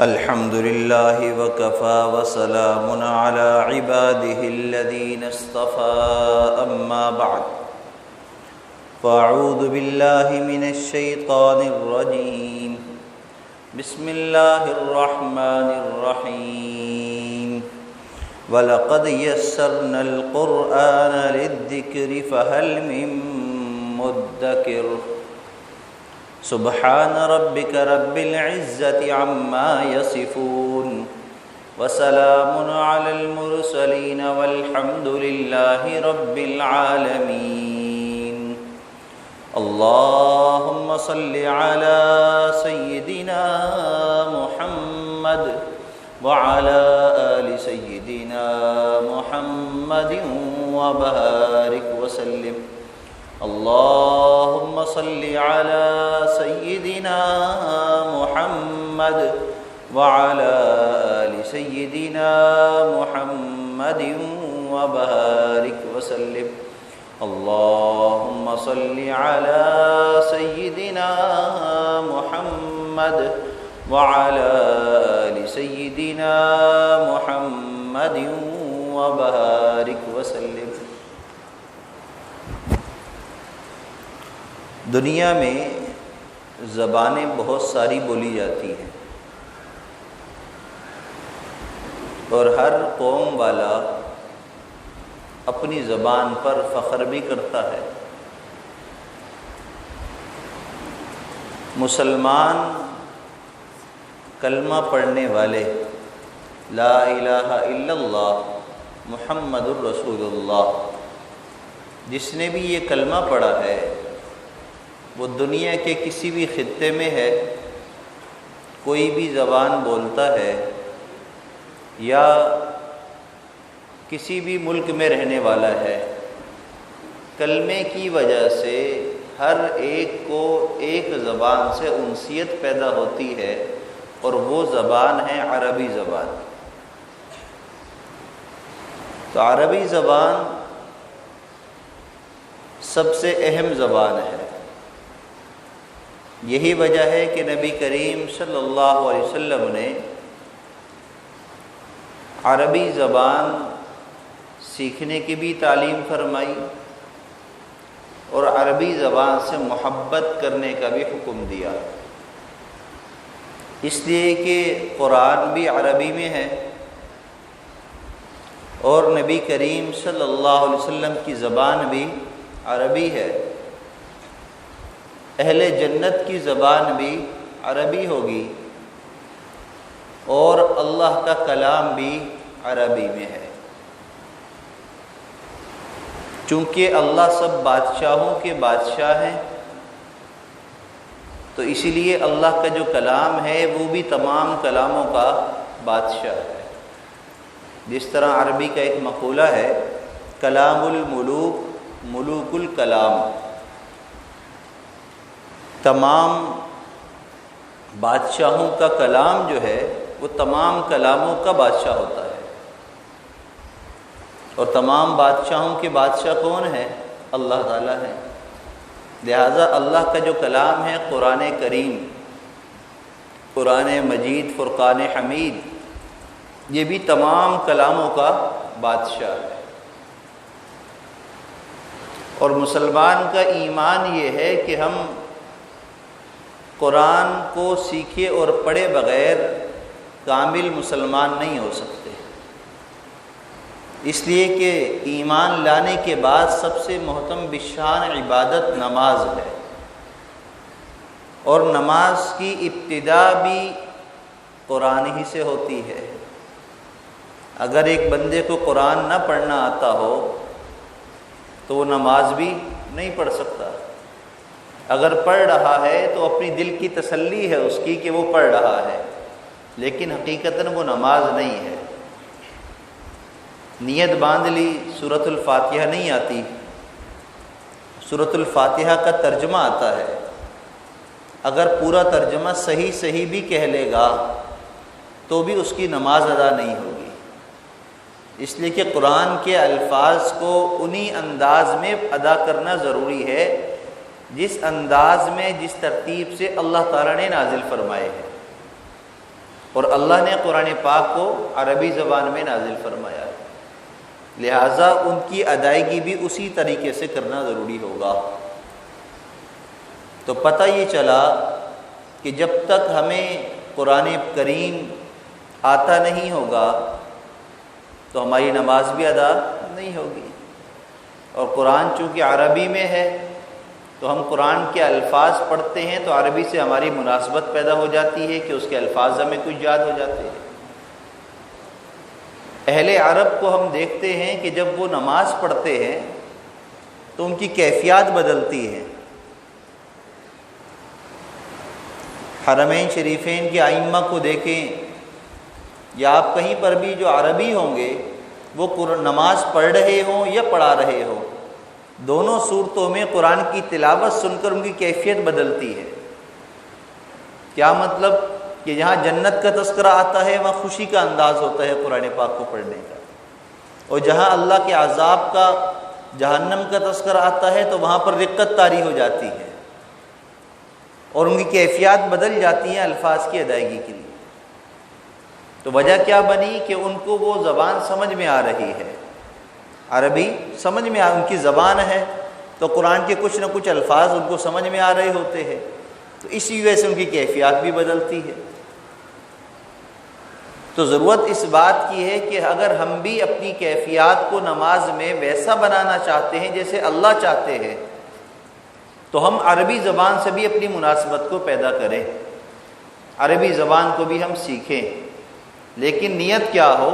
الحمد لله وكفى وسلام على عباده الذين اصطفى أما بعد فأعوذ بالله من الشيطان الرجيم بسم الله الرحمن الرحيم وَلَقَدْ يَسَّرْنَا الْقُرْآنَ لِلذِّكْرِ فَهَلْ مِن مُّدَّكِرٍ سبحان ربك رب العزة عما يصفون وسلام على المرسلين والحمد لله رب العالمين اللهم صل على سيدنا محمد وعلى آل سيدنا محمد وبارك وسلم اللهم صل على سيدنا محمد وعلى آل سيدنا محمد وبارك وسلم اللهم صل على سيدنا محمد وعلى آل سيدنا محمد وبارك وسلم۔ دنیا میں زبانیں بہت ساری بولی جاتی ہیں اور ہر قوم والا اپنی زبان پر فخر بھی کرتا ہے۔ مسلمان کلمہ پڑھنے والے لا الہ الا اللہ محمد الرسول اللہ، جس نے بھی یہ کلمہ پڑھا ہے وہ دنیا کے کسی بھی خطے میں ہے، کوئی بھی زبان بولتا ہے یا کسی بھی ملک میں رہنے والا ہے، کلمے کی وجہ سے ہر ایک کو ایک زبان سے انسیت پیدا ہوتی ہے اور وہ زبان ہے عربی زبان۔ تو عربی زبان سب سے اہم زبان ہے۔ یہی وجہ ہے کہ نبی کریم صلی اللہ علیہ وسلم نے عربی زبان سیکھنے کی بھی تعلیم فرمائی اور عربی زبان سے محبت کرنے کا بھی حکم دیا، اس لیے کہ قرآن بھی عربی میں ہے اور نبی کریم صلی اللہ علیہ وسلم کی زبان بھی عربی ہے۔ اہل جنت کی زبان بھی عربی ہوگی اور اللہ کا کلام بھی عربی میں ہے، چونکہ اللہ سب بادشاہوں کے بادشاہ ہیں تو اسی لیے اللہ کا جو کلام ہے وہ بھی تمام کلاموں کا بادشاہ ہے۔ جس طرح عربی کا ایک مقولہ ہے کلام الملوک ملوک الکلام، تمام بادشاہوں کا کلام جو ہے وہ تمام کلاموں کا بادشاہ ہوتا ہے، اور تمام بادشاہوں کے بادشاہ کون ہیں؟ اللہ تعالیٰ ہیں۔ لہٰذا اللہ کا جو کلام ہے قرآن کریم، قرآن مجید، فرقان حمید، یہ بھی تمام کلاموں کا بادشاہ ہے۔ اور مسلمان کا ایمان یہ ہے کہ ہم قرآن کو سیکھے اور پڑھے بغیر کامل مسلمان نہیں ہو سکتے، اس لیے کہ ایمان لانے کے بعد سب سے محترم بشان عبادت نماز ہے، اور نماز کی ابتدا بھی قرآن ہی سے ہوتی ہے۔ اگر ایک بندے کو قرآن نہ پڑھنا آتا ہو تو وہ نماز بھی نہیں پڑھ سکتا، اگر پڑھ رہا ہے تو اپنی دل کی تسلی ہے اس کی کہ وہ پڑھ رہا ہے، لیکن حقیقتاً وہ نماز نہیں ہے۔ نیت باندھ لی، سورۃ الفاتحہ نہیں آتی، سورۃ الفاتحہ کا ترجمہ آتا ہے، اگر پورا ترجمہ صحیح بھی کہہ لے گا تو بھی اس کی نماز ادا نہیں ہوگی، اس لیے کہ قرآن کے الفاظ کو انہی انداز میں ادا کرنا ضروری ہے جس انداز میں، جس ترتیب سے اللہ تعالیٰ نے نازل فرمائے ہیں۔ اور اللہ نے قرآن پاک کو عربی زبان میں نازل فرمایا ہے، لہٰذا ان کی ادائیگی بھی اسی طریقے سے کرنا ضروری ہوگا۔ تو پتہ یہ چلا کہ جب تک ہمیں قرآن کریم آتا نہیں ہوگا تو ہماری نماز بھی ادا نہیں ہوگی، اور قرآن چونکہ عربی میں ہے تو ہم قرآن کے الفاظ پڑھتے ہیں تو عربی سے ہماری مناسبت پیدا ہو جاتی ہے کہ اس کے الفاظ ہمیں کچھ یاد ہو جاتے ہیں۔ اہل عرب کو ہم دیکھتے ہیں کہ جب وہ نماز پڑھتے ہیں تو ان کی کیفیات بدلتی ہے۔ حرمین شریفین کے ائمہ کو دیکھیں یا آپ کہیں پر بھی جو عربی ہوں گے وہ نماز پڑھ رہے ہوں یا پڑھا رہے ہوں، دونوں صورتوں میں قرآن کی تلاوت سن کر ان کی کیفیت بدلتی ہے۔ کیا مطلب کہ جہاں جنت کا تذکرہ آتا ہے وہاں خوشی کا انداز ہوتا ہے قرآن پاک کو پڑھنے کا، اور جہاں اللہ کے عذاب کا، جہنم کا تذکرہ آتا ہے تو وہاں پر رقت طاری ہو جاتی ہے اور ان کی کیفیات بدل جاتی ہیں الفاظ کی ادائیگی کے لیے۔ تو وجہ کیا بنی کہ ان کو وہ زبان سمجھ میں آ رہی ہے، عربی سمجھ میں ان کی زبان ہے تو قرآن کے کچھ نہ کچھ الفاظ ان کو سمجھ میں آ رہے ہوتے ہیں، تو اسی وجہ سے ان کی کیفیات بھی بدلتی ہے۔ تو ضرورت اس بات کی ہے کہ اگر ہم بھی اپنی کیفیات کو نماز میں ویسا بنانا چاہتے ہیں جیسے اللہ چاہتے ہیں تو ہم عربی زبان سے بھی اپنی مناسبت کو پیدا کریں، عربی زبان کو بھی ہم سیکھیں، لیکن نیت کیا ہو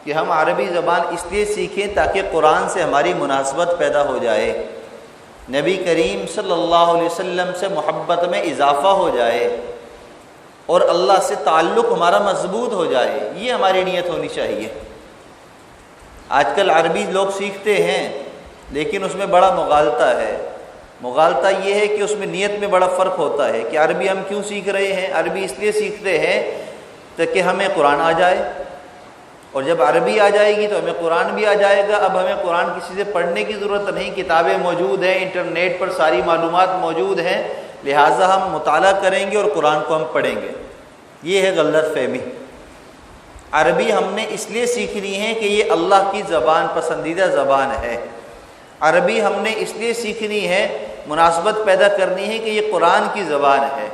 کہ ہم عربی زبان اس لیے سیکھیں تاکہ قرآن سے ہماری مناسبت پیدا ہو جائے، نبی کریم صلی اللہ علیہ وسلم سے محبت میں اضافہ ہو جائے اور اللہ سے تعلق ہمارا مضبوط ہو جائے، یہ ہماری نیت ہونی چاہیے۔ آج کل عربی لوگ سیکھتے ہیں لیکن اس میں بڑا مغالطہ ہے۔ مغالطہ یہ ہے کہ اس میں نیت میں بڑا فرق ہوتا ہے کہ عربی ہم کیوں سیکھ رہے ہیں؟ عربی اس لیے سیکھتے ہیں تاکہ ہمیں قرآن آ جائے، اور جب عربی آ جائے گی تو ہمیں قرآن بھی آ جائے گا۔ اب ہمیں قرآن کسی سے پڑھنے کی ضرورت نہیں، کتابیں موجود ہیں، انٹرنیٹ پر ساری معلومات موجود ہیں، لہٰذا ہم مطالعہ کریں گے اور قرآن کو ہم پڑھیں گے۔ یہ ہے غلط فہمی۔ عربی ہم نے اس لیے سیکھنی ہے کہ یہ اللہ کی زبان، پسندیدہ زبان ہے۔ عربی ہم نے اس لیے سیکھنی ہے، مناسبت پیدا کرنی ہے کہ یہ قرآن کی زبان ہے۔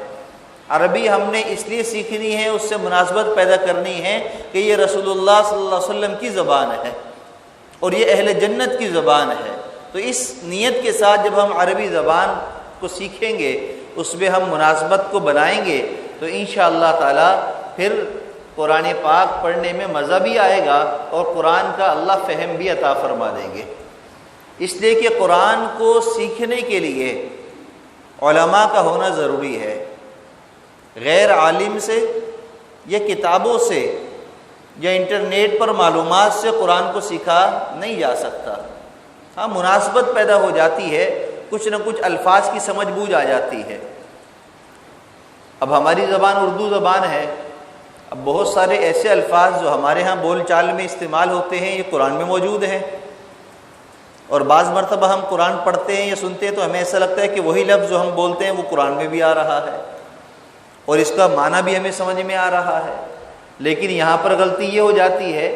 عربی ہم نے اس لیے سیکھنی ہے، اس سے مناسبت پیدا کرنی ہے کہ یہ رسول اللہ صلی اللہ علیہ وسلم کی زبان ہے اور یہ اہل جنت کی زبان ہے۔ تو اس نیت کے ساتھ جب ہم عربی زبان کو سیکھیں گے، اس میں ہم مناسبت کو بنائیں گے تو انشاءاللہ تعالی پھر قرآن پاک پڑھنے میں مزہ بھی آئے گا اور قرآن کا اللہ فہم بھی عطا فرما دیں گے۔ اس لیے کہ قرآن کو سیکھنے کے لیے علماء کا ہونا ضروری ہے۔ غیر عالم سے یا کتابوں سے یا انٹرنیٹ پر معلومات سے قرآن کو سیکھا نہیں جا سکتا۔ ہاں، مناسبت پیدا ہو جاتی ہے، کچھ نہ کچھ الفاظ کی سمجھ بوجھ آ جاتی ہے۔ اب ہماری زبان اردو زبان ہے، اب بہت سارے ایسے الفاظ جو ہمارے ہاں بول چال میں استعمال ہوتے ہیں یہ قرآن میں موجود ہیں، اور بعض مرتبہ ہم قرآن پڑھتے ہیں یا سنتے ہیں تو ہمیں ایسا لگتا ہے کہ وہی لفظ جو ہم بولتے ہیں وہ قرآن میں بھی آ رہا ہے اور اس کا معنی بھی ہمیں سمجھ میں آ رہا ہے۔ لیکن یہاں پر غلطی یہ ہو جاتی ہے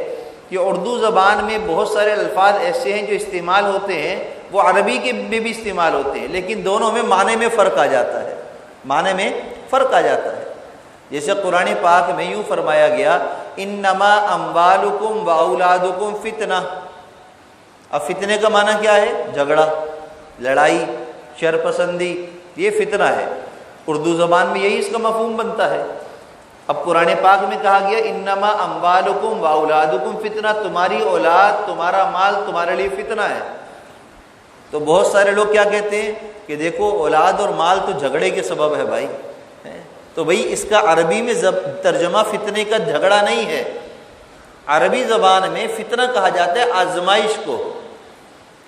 کہ اردو زبان میں بہت سارے الفاظ ایسے ہیں جو استعمال ہوتے ہیں، وہ عربی کے میں بھی استعمال ہوتے ہیں، لیکن دونوں میں معنی میں فرق آ جاتا ہے، معنی میں فرق آ جاتا ہے۔ جیسے قرآن پاک میں یوں فرمایا گیا، انما اموالکم واولادکم فتنہ۔ اب فتنے کا معنی کیا ہے؟ جھگڑا، لڑائی، شر پسندی، یہ فتنہ ہے۔ اردو زبان میں یہی اس کا مفہوم بنتا ہے۔ اب قرآن پاک میں کہا گیا انما اموالکم واولادکم فتنہ، تمہاری اولاد، تمہارا مال تمہارے لیے فتنہ ہے۔ تو بہت سارے لوگ کیا کہتے ہیں کہ دیکھو اولاد اور مال تو جھگڑے کے سبب ہے بھائی، تو بھائی اس کا عربی میں ترجمہ فتنے کا جھگڑا نہیں ہے۔ عربی زبان میں فتنہ کہا جاتا ہے آزمائش کو۔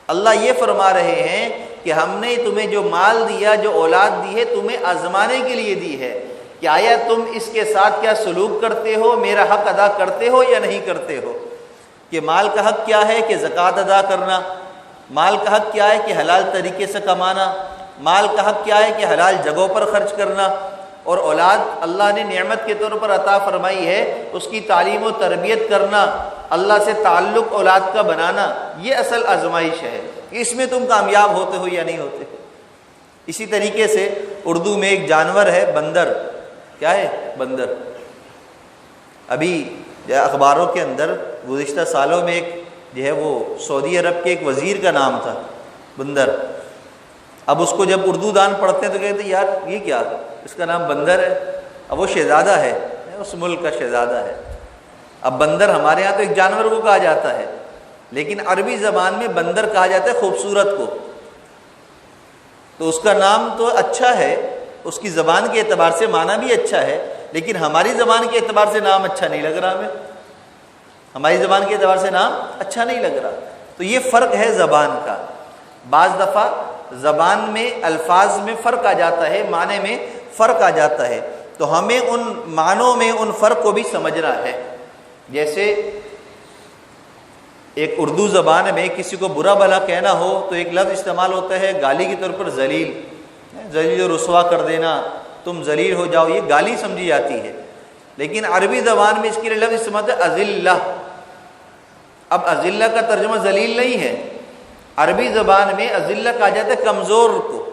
اللہ یہ فرما رہے ہیں کہ ہم نے تمہیں جو مال دیا، جو اولاد دی ہے، تمہیں آزمانے کے لیے دی ہے کہ آیا تم اس کے ساتھ کیا سلوک کرتے ہو، میرا حق ادا کرتے ہو یا نہیں کرتے ہو۔ کہ مال کا حق کیا ہے کہ زکوٰۃ ادا کرنا، مال کا حق کیا ہے کہ حلال طریقے سے کمانا، مال کا حق کیا ہے کہ حلال جگہوں پر خرچ کرنا، اور اولاد اللہ نے نعمت کے طور پر عطا فرمائی ہے، اس کی تعلیم و تربیت کرنا، اللہ سے تعلق اولاد کا بنانا، یہ اصل آزمائش ہے، اس میں تم کامیاب ہوتے ہو یا نہیں ہوتے ہو۔ اسی طریقے سے اردو میں ایک جانور ہے بندر، کیا ہے؟ بندر۔ ابھی اخباروں کے اندر گزشتہ سالوں میں ایک جو ہے وہ سعودی عرب کے ایک وزیر کا نام تھا بندر۔ اب اس کو جب اردو دان پڑھتے ہیں تو کہتے ہیں یار یہ کیا، اس کا نام بندر ہے، اب وہ شہزادہ ہے، اس ملک کا شہزادہ ہے۔ اب بندر ہمارے ہاں تو ایک جانور کو کہا جاتا ہے، لیکن عربی زبان میں بندر کہا جاتا ہے خوبصورت کو، تو اس کا نام تو اچھا ہے، اس کی زبان کے اعتبار سے معنی بھی اچھا ہے، لیکن ہماری زبان کے اعتبار سے نام اچھا نہیں لگ رہا ہمیں، ہماری زبان کے اعتبار سے نام اچھا نہیں لگ رہا۔ تو یہ فرق ہے زبان کا۔ بعض دفعہ زبان میں الفاظ میں فرق آ جاتا ہے، معنی میں فرق آ جاتا ہے، تو ہمیں ان معنوں میں ان فرق کو بھی سمجھنا ہے۔ جیسے ایک اردو زبان میں کسی کو برا بھلا کہنا ہو تو ایک لفظ استعمال ہوتا ہے گالی کے طور پر ذلیل، ذلیل و رسوا کر دینا، تم ذلیل ہو جاؤ، یہ گالی سمجھی جاتی ہے۔ لیکن عربی زبان میں اس کے لیے لفظ استعمال ہوتا ہے اذلہ۔ اب اذلہ کا ترجمہ ذلیل نہیں ہے، عربی زبان میں اذلہ کہا جاتا ہے کمزور کو،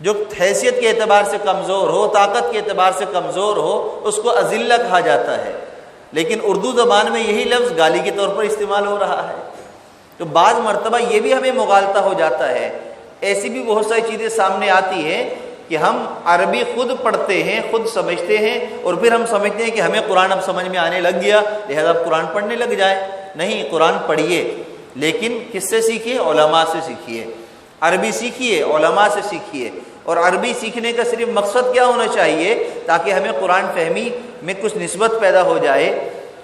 جو حیثیت کے اعتبار سے کمزور ہو، طاقت کے اعتبار سے کمزور ہو، اس کو اذلہ کہا جاتا ہے۔ لیکن اردو زبان میں یہی لفظ گالی کے طور پر استعمال ہو رہا ہے، تو بعض مرتبہ یہ بھی ہمیں مغالطہ ہو جاتا ہے۔ ایسی بھی بہت ساری چیزیں سامنے آتی ہیں کہ ہم عربی خود پڑھتے ہیں، خود سمجھتے ہیں، اور پھر ہم سمجھتے ہیں کہ ہمیں قرآن اب سمجھ میں آنے لگ گیا لہذا اب قرآن پڑھنے لگ جائیں۔ نہیں، قرآن پڑھیے، لیکن کس سے سیکھیے؟ علماء سے سیکھیے، عربی سیکھیے، علماء سے سیکھیے۔ اور عربی سیکھنے کا صرف مقصد کیا ہونا چاہیے؟ تاکہ ہمیں قرآن فہمی میں کچھ نسبت پیدا ہو جائے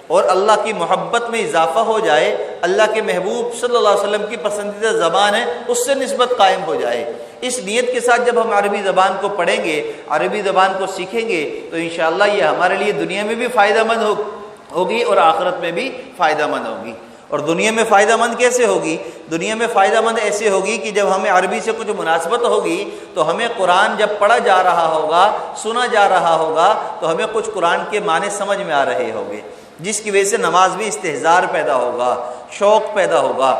اور اللہ کی محبت میں اضافہ ہو جائے، اللہ کے محبوب صلی اللہ علیہ وسلم کی پسندیدہ زبان ہے اس سے نسبت قائم ہو جائے۔ اس نیت کے ساتھ جب ہم عربی زبان کو پڑھیں گے، عربی زبان کو سیکھیں گے، تو انشاءاللہ یہ ہمارے لیے دنیا میں بھی فائدہ مند ہوگی اور آخرت میں بھی فائدہ مند ہوگی۔ اور دنیا میں فائدہ مند کیسے ہوگی؟ دنیا میں فائدہ مند ایسے ہوگی کہ جب ہمیں عربی سے کچھ مناسبت ہوگی تو ہمیں قرآن جب پڑھا جا رہا ہوگا، سنا جا رہا ہوگا، تو ہمیں کچھ قرآن کے معنی سمجھ میں آ رہے ہوں گے، جس کی وجہ سے نماز میں استحضار پیدا ہوگا، شوق پیدا ہوگا۔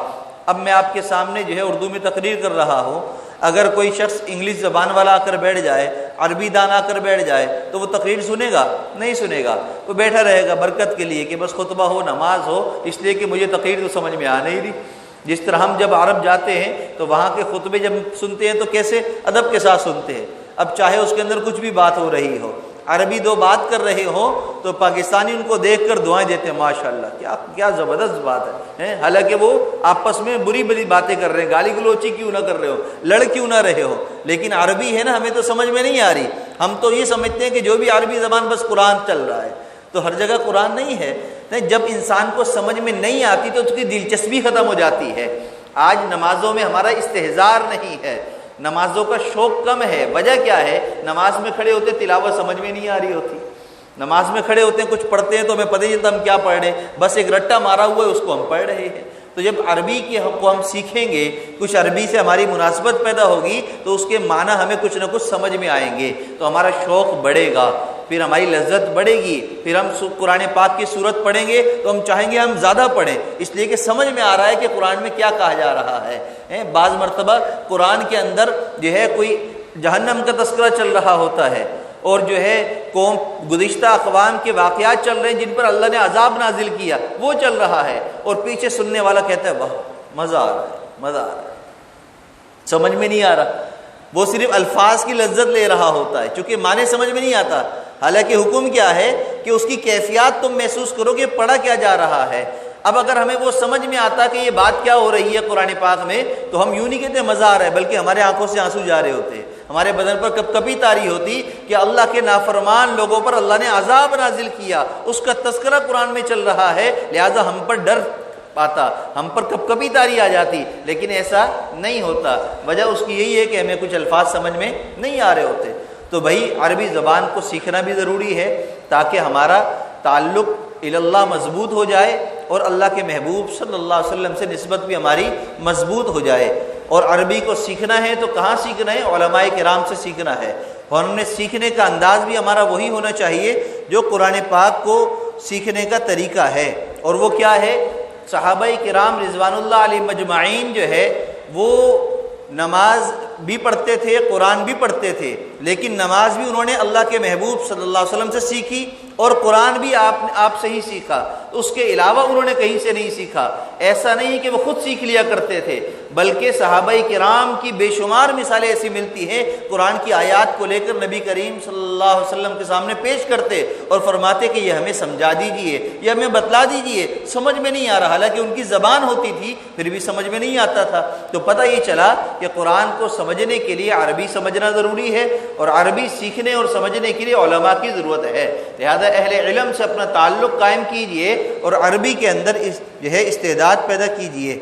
اب میں آپ کے سامنے جو ہے اردو میں تقریر کر رہا ہوں، اگر کوئی شخص انگلش زبان والا آ کر بیٹھ جائے، عربی دان آ کر بیٹھ جائے، تو وہ تقریر سنے گا؟ نہیں سنے گا، وہ بیٹھا رہے گا برکت کے لیے کہ بس خطبہ ہو، نماز ہو، اس لیے کہ مجھے تقریر تو سمجھ میں آ نہیں رہی۔ جس طرح ہم جب عرب جاتے ہیں تو وہاں کے خطبے جب سنتے ہیں تو کیسے ادب کے ساتھ سنتے ہیں، اب چاہے اس کے اندر کچھ بھی بات ہو رہی ہو، عربی دو بات کر رہے ہوں تو پاکستانی ان کو دیکھ کر دعائیں دیتے ہیں، ماشاءاللہ کیا زبردست بات ہے، حالانکہ وہ آپس میں بری بری باتیں کر رہے ہیں، گالی گلوچی کیوں نہ کر رہے ہو، لڑ کیوں نہ رہے ہو، لیکن عربی ہے نا، ہمیں تو سمجھ میں نہیں آ رہی، ہم تو یہ سمجھتے ہیں کہ جو بھی عربی زبان بس قرآن چل رہا ہے، تو ہر جگہ قرآن نہیں ہے۔ جب انسان کو سمجھ میں نہیں آتی تو اس کی دلچسپی ختم ہو جاتی ہے۔ آج نمازوں میں ہمارا استحضار نہیں ہے، نمازوں کا شوق کم ہے۔ وجہ کیا ہے؟ نماز میں کھڑے ہوتے تلاوت سمجھ میں نہیں آ رہی ہوتی، نماز میں کھڑے ہوتے ہیں کچھ پڑھتے ہیں تو ہمیں پتہ نہیں چلتا ہم کیا پڑھ رہے ہیں، بس ایک رٹا مارا ہوا ہے اس کو ہم پڑھ رہے ہیں۔ تو جب عربی کی کو ہم سیکھیں گے، کچھ عربی سے ہماری مناسبت پیدا ہوگی تو اس کے معنی ہمیں کچھ نہ کچھ سمجھ میں آئیں گے، تو ہمارا شوق بڑھے گا، پھر ہماری لذت بڑھے گی، پھر ہم قرآن پاک کی صورت پڑھیں گے تو ہم چاہیں گے ہم زیادہ پڑھیں، اس لیے کہ سمجھ میں آ رہا ہے کہ قرآن میں کیا کہا جا رہا ہے۔ بعض مرتبہ قرآن کے اندر جو ہے کوئی جہنم کا تذکرہ چل رہا ہوتا ہے، اور جو ہے قوم گزشتہ اقوام کے واقعات چل رہے ہیں جن پر اللہ نے عذاب نازل کیا، وہ چل رہا ہے، اور پیچھے سننے والا کہتا ہے واہ مزہ آ رہا ہے، مزہ آ رہا ہے، سمجھ میں نہیں آ رہا، وہ صرف الفاظ کی لذت لے رہا ہوتا ہے، چونکہ معنی سمجھ میں نہیں آتا، حالانکہ حکم کیا ہے کہ اس کی کیفیات تم محسوس کرو کہ پڑھا کیا جا رہا ہے۔ اب اگر ہمیں وہ سمجھ میں آتا کہ یہ بات کیا ہو رہی ہے قرآن پاک میں، تو ہم یوں نہیں کہتے مزہ آ رہا ہے، بلکہ ہمارے آنکھوں سے آنسو جا رہے ہوتے، ہمارے بدن پر کپ کپی طاری ہوتی کہ اللہ کے نافرمان لوگوں پر اللہ نے عذاب نازل کیا، اس کا تذکرہ قرآن میں چل رہا ہے، لہذا ہم پر ڈر پاتا، ہم پر کپ کپی طاری آ جاتی، لیکن ایسا نہیں ہوتا۔ وجہ اس کی یہی ہے کہ ہمیں کچھ الفاظ سمجھ میں نہیں آ رہے ہوتے۔ تو بھائی عربی زبان کو سیکھنا بھی ضروری ہے تاکہ ہمارا تعلق اللہ مضبوط ہو جائے اور اللہ کے محبوب صلی اللہ علیہ وسلم سے نسبت بھی ہماری مضبوط ہو جائے۔ اور عربی کو سیکھنا ہے تو کہاں سیکھنا ہے؟ علماء کرام سے سیکھنا ہے۔ اور ہم نے سیکھنے کا انداز بھی ہمارا وہی ہونا چاہیے جو قرآن پاک کو سیکھنے کا طریقہ ہے۔ اور وہ کیا ہے؟ صحابہ کرام رضوان اللہ علیہ مجمعین جو ہے وہ نماز بھی پڑھتے تھے، قرآن بھی پڑھتے تھے، لیکن نماز بھی انہوں نے اللہ کے محبوب صلی اللہ علیہ وسلم سے سیکھی اور قرآن بھی آپ سے ہی سیکھا، اس کے علاوہ انہوں نے کہیں سے نہیں سیکھا۔ ایسا نہیں کہ وہ خود سیکھ لیا کرتے تھے، بلکہ صحابہ کرام کی بے شمار مثالیں ایسی ملتی ہیں، قرآن کی آیات کو لے کر نبی کریم صلی اللہ علیہ وسلم کے سامنے پیش کرتے اور فرماتے کہ یہ ہمیں سمجھا دیجئے، یہ ہمیں بتلا دیجئے، سمجھ میں نہیں آ رہا، حالانکہ ان کی زبان ہوتی تھی پھر بھی سمجھ میں نہیں آتا تھا۔ تو پتہ یہ چلا کہ قرآن کو سمجھنے کے لیے عربی سمجھنا ضروری ہے، اور عربی سیکھنے اور سمجھنے کے لیے علماء کی ضرورت ہے۔ لہذا اہل علم سے اپنا تعلق قائم کیجئے اور عربی کے اندر جو ہے استعداد پیدا کیجئے۔